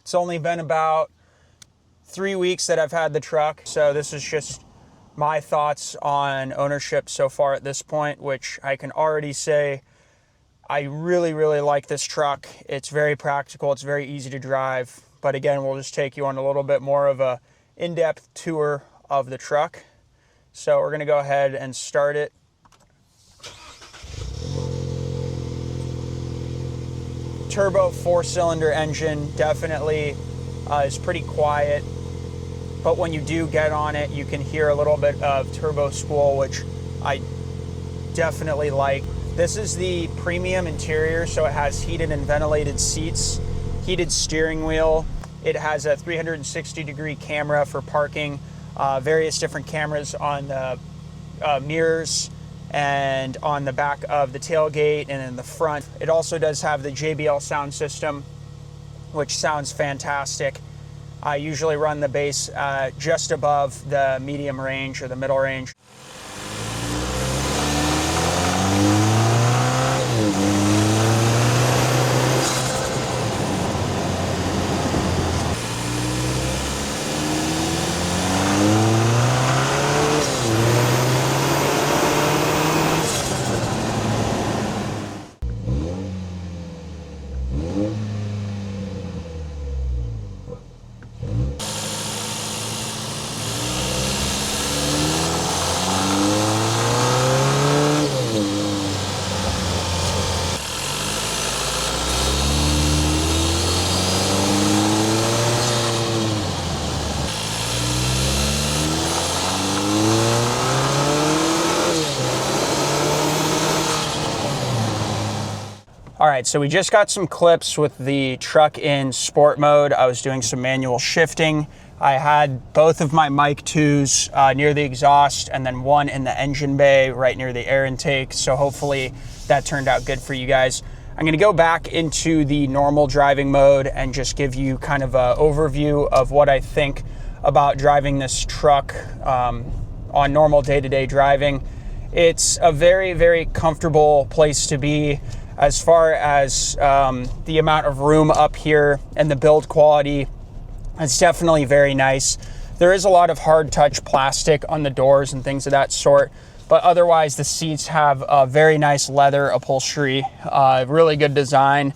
It's only been about 3 weeks that I've had the truck, so this is just my thoughts on ownership so far at this point, which I can already say I really, really like this truck. It's very practical, it's very easy to drive, but again, we'll just take you on a little bit more of a in-depth tour of the truck. So we're gonna go ahead and start it. Turbo 4-cylinder engine definitely is pretty quiet, but when you do get on it, you can hear a little bit of turbo spool, which I definitely like. This is the premium interior, so it has heated and ventilated seats, heated steering wheel. It has a 360-degree camera for parking, various different cameras on the mirrors and on the back of the tailgate and in the front. It also does have the JBL sound system, which sounds fantastic. I usually run the bass just above the medium range or the middle range. All right, so we just got some clips with the truck in sport mode. I was doing some manual shifting. I had both of my mic 2s near the exhaust and then one in the engine bay right near the air intake. So hopefully that turned out good for you guys. I'm gonna go back into the normal driving mode and just give you kind of an overview of what I think about driving this truck on normal day-to-day driving. It's a very, very comfortable place to be. As far as the amount of room up here and the build quality, it's definitely very nice. There is a lot of hard touch plastic on the doors and things of that sort, but otherwise the seats have a very nice leather upholstery, really good design.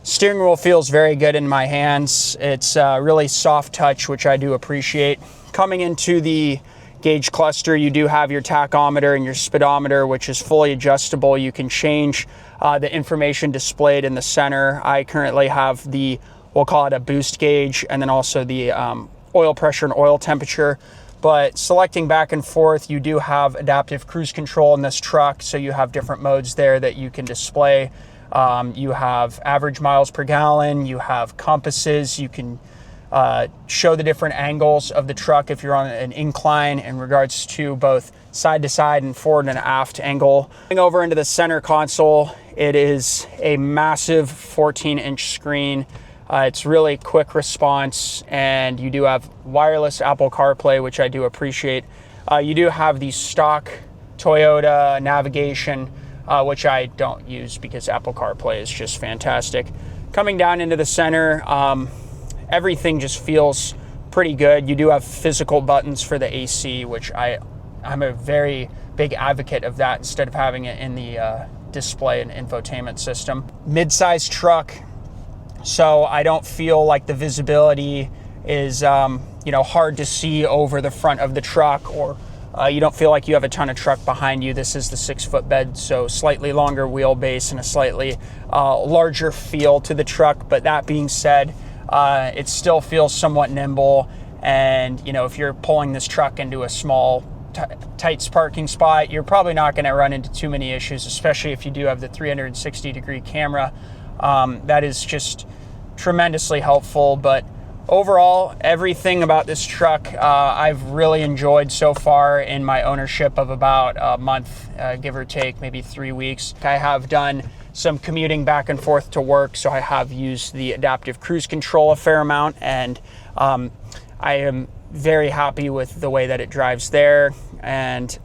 Steering wheel feels very good in my hands. It's really soft touch, which I do appreciate. Coming into the gauge cluster, you do have your tachometer and your speedometer, which is fully adjustable. You can change the information displayed in the center. I currently have the, we'll call it a boost gauge, and then also the oil pressure and oil temperature. But selecting back and forth, you do have adaptive cruise control in this truck, so you have different modes there that you can display. You have average miles per gallon, you have compasses, you can show the different angles of the truck if you're on an incline in regards to both side to side and forward and aft angle. Going over into the center console, it is a massive 14-inch screen. It's really quick response, and you do have wireless Apple CarPlay, which I do appreciate. You do have the stock Toyota navigation, which I don't use because Apple CarPlay is just fantastic. Coming down into the center, everything just feels pretty good. You do have physical buttons for the AC, which I'm a very big advocate of that instead of having it in the display and infotainment system. Mid-size truck, so I don't feel like the visibility is hard to see over the front of the truck, or you don't feel like you have a ton of truck behind you. This is the 6-foot bed, so slightly longer wheelbase and a slightly larger feel to the truck. But that being said, it still feels somewhat nimble, and if you're pulling this truck into a small tight parking spot, you're probably not going to run into too many issues, especially if you do have the 360-degree camera. That is just tremendously helpful. But overall, everything about this truck I've really enjoyed so far in my ownership of about a month, give or take, maybe 3 weeks. I have done some commuting back and forth to work, so I have used the adaptive cruise control a fair amount, and I am very happy with the way that it drives there. And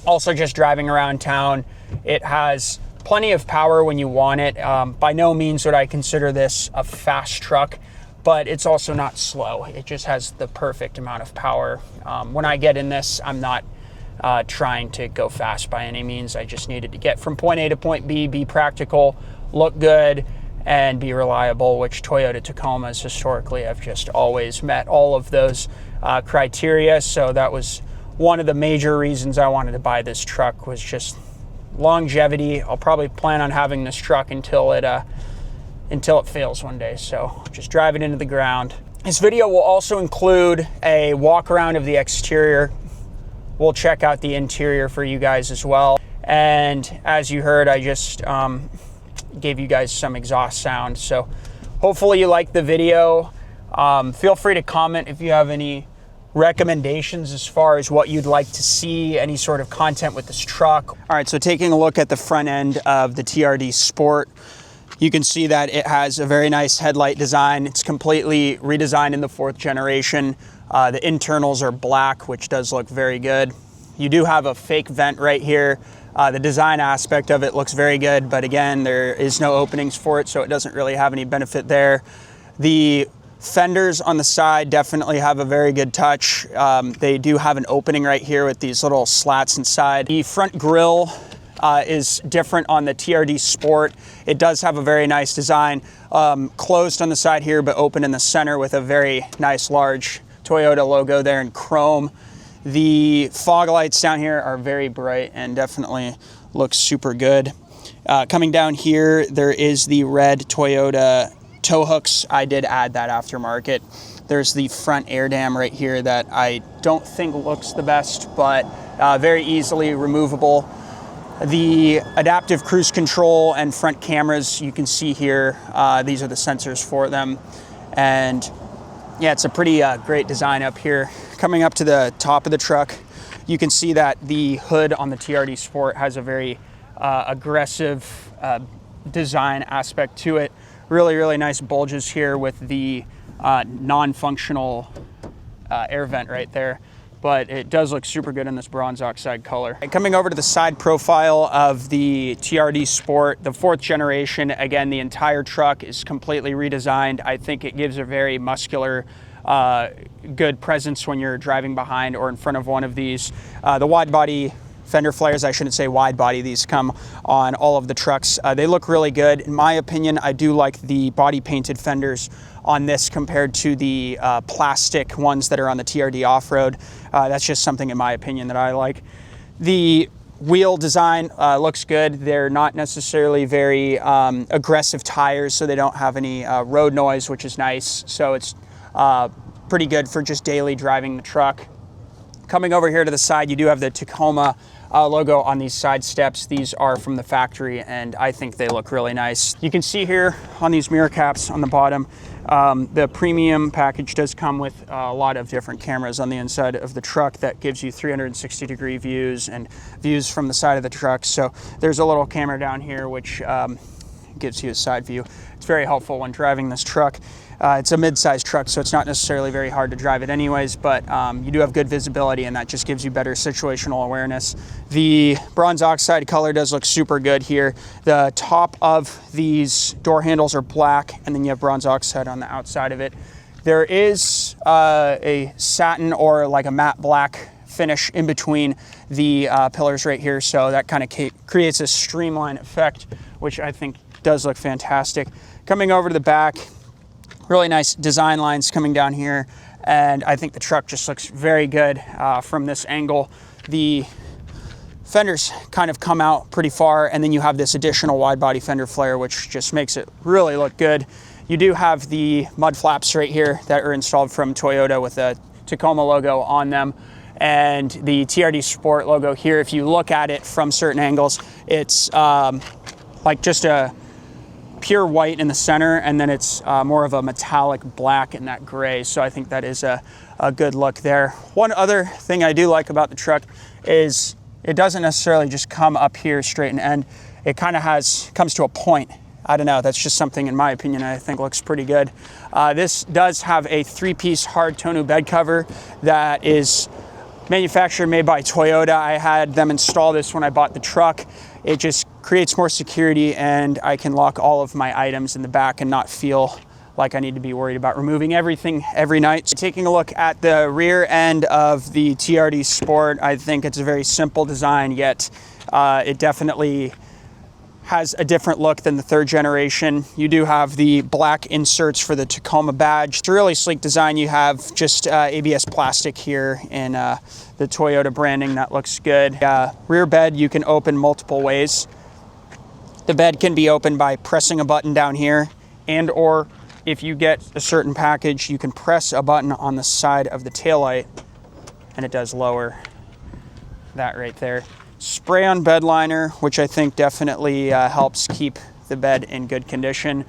also just driving around town, it has plenty of power when you want it. By no means would I consider this a fast truck, but it's also not slow. It just has the perfect amount of power. When I get in this, I'm not trying to go fast by any means. I just needed to get from point A to point B, be practical, look good, and be reliable, which Toyota Tacomas historically have just always met all of those criteria. So that was one of the major reasons I wanted to buy this truck, was just longevity. I'll probably plan on having this truck until it fails one day. So just drive it into the ground. This video will also include a walk around of the exterior. We'll check out the interior for you guys as well. And as you heard, I just gave you guys some exhaust sound. So hopefully you like the video. Feel free to comment if you have any recommendations as far as what you'd like to see, any sort of content with this truck. All right, so taking a look at the front end of the TRD Sport, you can see that it has a very nice headlight design. It's completely redesigned in the 4th generation. The internals are black, which does look very good. You do have a fake vent right here. The design aspect of it looks very good, but again, there is no openings for it, so it doesn't really have any benefit there. The fenders on the side definitely have a very good touch. They do have an opening right here with these little slats inside. The front grille is different on the TRD Sport. It does have a very nice design, closed on the side here, but open in the center with a very nice large Toyota logo there in chrome. The fog lights down here are very bright and definitely look super good. Coming down here, there is the red Toyota tow hooks. I did add that aftermarket. There's the front air dam right here that I don't think looks the best, but very easily removable. The adaptive cruise control and front cameras, you can see here, these are the sensors for them. And yeah, it's a pretty great design up here. Coming up to the top of the truck, you can see that the hood on the TRD Sport has a very aggressive design aspect to it. Really, really nice bulges here with the non-functional air vent right there. But it does look super good in this bronze oxide color. Coming over to the side profile of the TRD Sport, the 4th generation, again, the entire truck is completely redesigned. I think it gives a very muscular, good presence when you're driving behind or in front of one of these. The wide body fender flares, I shouldn't say wide body, these come on all of the trucks. They look really good. In my opinion, I do like the body painted fenders on this compared to the plastic ones that are on the TRD off-road. That's just something in my opinion that I like. The wheel design looks good. They're not necessarily very aggressive tires, so they don't have any road noise, which is nice. So it's pretty good for just daily driving the truck. Coming over here to the side, you do have the Tacoma logo on these side steps. These are from the factory, and I think they look really nice. You can see here on these mirror caps on the bottom, the premium package does come with a lot of different cameras on the inside of the truck that gives you 360-degree views and views from the side of the truck. So there's a little camera down here which gives you a side view. It's very helpful when driving this truck. It's a mid-sized truck, so it's not necessarily very hard to drive it anyways, but you do have good visibility, and that just gives you better situational awareness. The bronze oxide color does look super good here. The top of these door handles are black, and then you have bronze oxide on the outside of it. There is a satin or like a matte black finish in between the pillars right here, so that kind of creates a streamline effect, which I think does look fantastic. Coming over to the back, really nice design lines coming down here, and I think the truck just looks very good from this angle. The fenders kind of come out pretty far, and then you have this additional wide body fender flare, which just makes it really look good. You do have the mud flaps right here that are installed from Toyota with the Tacoma logo on them, and the TRD Sport logo here. If you look at it from certain angles, it's like just a pure white in the center, and then it's more of a metallic black in that gray. So I think that is a good look there. One other thing I do like about the truck is it doesn't necessarily just come up here straight and end. It kind of comes to a point. I don't know, that's just something in my opinion I think looks pretty good. This does have a 3-piece hard tonneau bed cover that is manufactured, made by Toyota. I had them install this when I bought the truck. It just creates more security, and I can lock all of my items in the back and not feel like I need to be worried about removing everything every night. So taking a look at the rear end of the TRD Sport, I think it's a very simple design, yet it definitely has a different look than the third generation. You do have the black inserts for the Tacoma badge. It's a really sleek design. You have just ABS plastic here in the Toyota branding. That looks good. Rear bed you can open multiple ways. The bed can be opened by pressing a button down here, and or if you get a certain package, you can press a button on the side of the taillight and it does lower that right there. Spray on bed liner, which I think definitely helps keep the bed in good condition.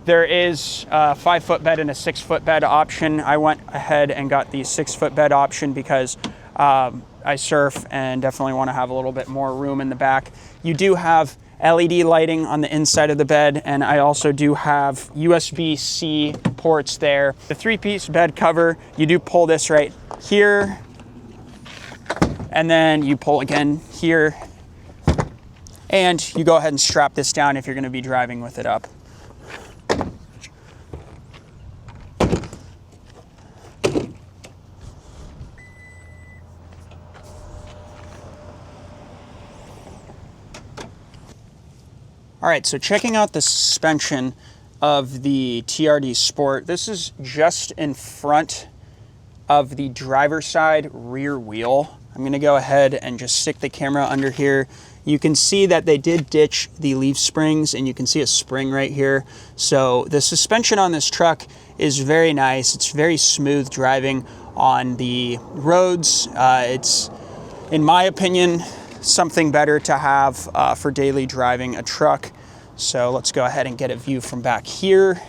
There is a 5-foot bed and a 6-foot bed option. I went ahead and got the 6-foot bed option because I surf and definitely want to have a little bit more room in the back. You do have LED lighting on the inside of the bed, and I also do have USB-C ports there. The 3-piece bed cover, you do pull this right here, and then you pull again here, and you go ahead and strap this down if you're going to be driving with it up. All right, so checking out the suspension of the TRD Sport. This is just in front of the driver's side rear wheel. I'm gonna go ahead and just stick the camera under here. You can see that they did ditch the leaf springs, and you can see a spring right here. So the suspension on this truck is very nice. It's very smooth driving on the roads. It's, in my opinion, something better to have for daily driving a truck. So let's go ahead and get a view from back here.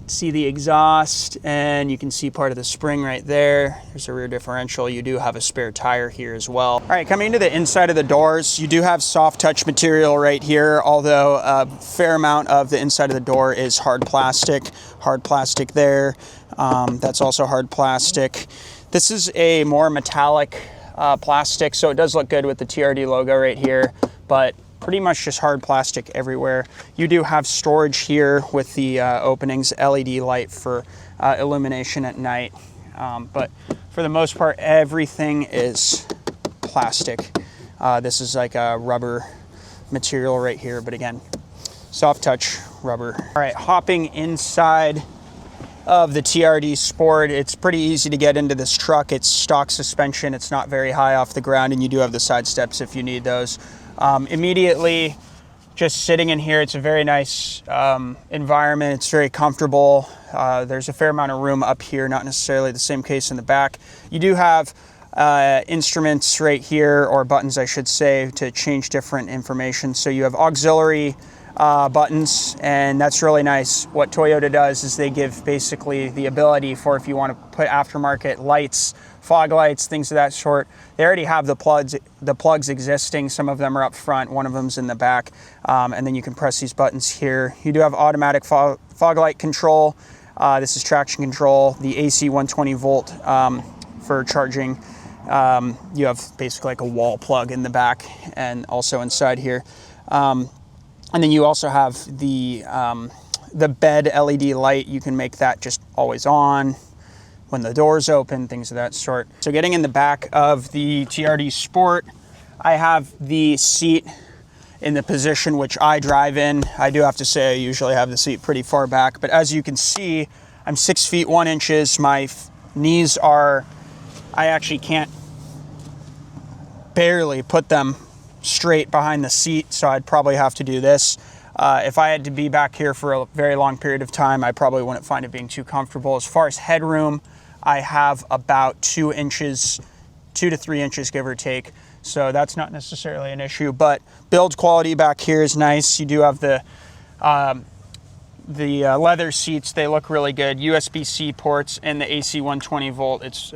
See the exhaust, and you can see part of the spring right there. There's a rear differential. You do have a spare tire here as well. All right, coming into the inside of the doors, you do have soft touch material right here, although a fair amount of the inside of the door is hard plastic there. That's also hard plastic. This is a more metallic plastic, so it does look good with the TRD logo right here, but pretty much just hard plastic everywhere. You do have storage here with the openings, LED light for illumination at night, but for the most part, everything is plastic. This is like a rubber material right here, but again, soft touch rubber. All right, hopping inside of the TRD Sport, it's pretty easy to get into this truck. It's stock suspension. It's not very high off the ground, and you do have the side steps if you need those. Immediately, just sitting in here, it's a very nice environment. It's very comfortable. There's a fair amount of room up here, not necessarily the same case in the back. You do have instruments right here, or buttons I should say, to change different information. So you have auxiliary buttons, and that's really nice. What Toyota does is they give basically the ability for, if you want to put aftermarket lights, fog lights, things of that sort. They already have the plugs existing. Some of them are up front, one of them's in the back, and then you can press these buttons here. You do have automatic fog light control. This is traction control, the AC 120 volt for charging. You have basically like a wall plug in the back and also inside here. And then you also have the bed LED light. You can make that just always on when the doors open, things of that sort. So getting in the back of the TRD Sport, I have the seat in the position which I drive in. I do have to say I usually have the seat pretty far back, but as you can see, I'm 6 feet 1 inches. My knees are, I actually can't barely put them straight behind the seat, so I'd probably have to do this. If I had to be back here for a very long period of time, I probably wouldn't find it being too comfortable. As far as headroom, I have about 2 to 3 inches, give or take. So that's not necessarily an issue, but build quality back here is nice. You do have the leather seats. They look really good. USB-C ports and the AC 120 volt. It's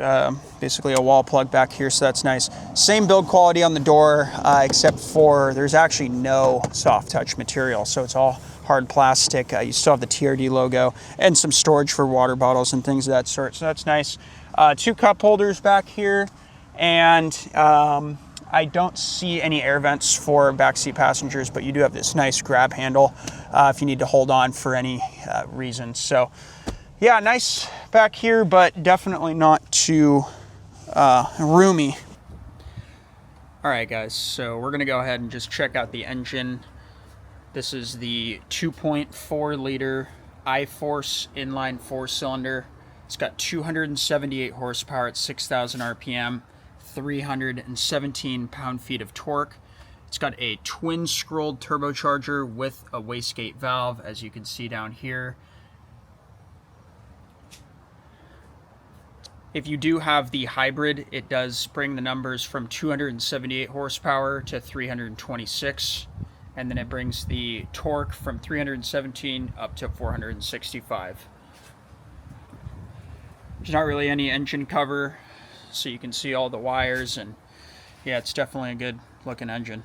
basically a wall plug back here, so that's nice. Same build quality on the door, except for there's actually no soft touch material, so it's all hard plastic. You still have the TRD logo and some storage for water bottles and things of that sort, so that's nice. 2 cup holders back here, and I don't see any air vents for backseat passengers, but you do have this nice grab handle if you need to hold on for any reason. So yeah, nice back here, but definitely not too roomy. All right, guys, so we're gonna go ahead and just check out the engine. This is the 2.4 liter I-Force inline 4-cylinder. It's got 278 horsepower at 6,000 RPM, 317 pound-feet of torque. It's got a twin-scrolled turbocharger with a wastegate valve, as you can see down here. If you do have the hybrid, it does bring the numbers from 278 horsepower to 326, and then it brings the torque from 317 up to 465. There's not really any engine cover, so you can see all the wires, and yeah, it's definitely a good looking engine.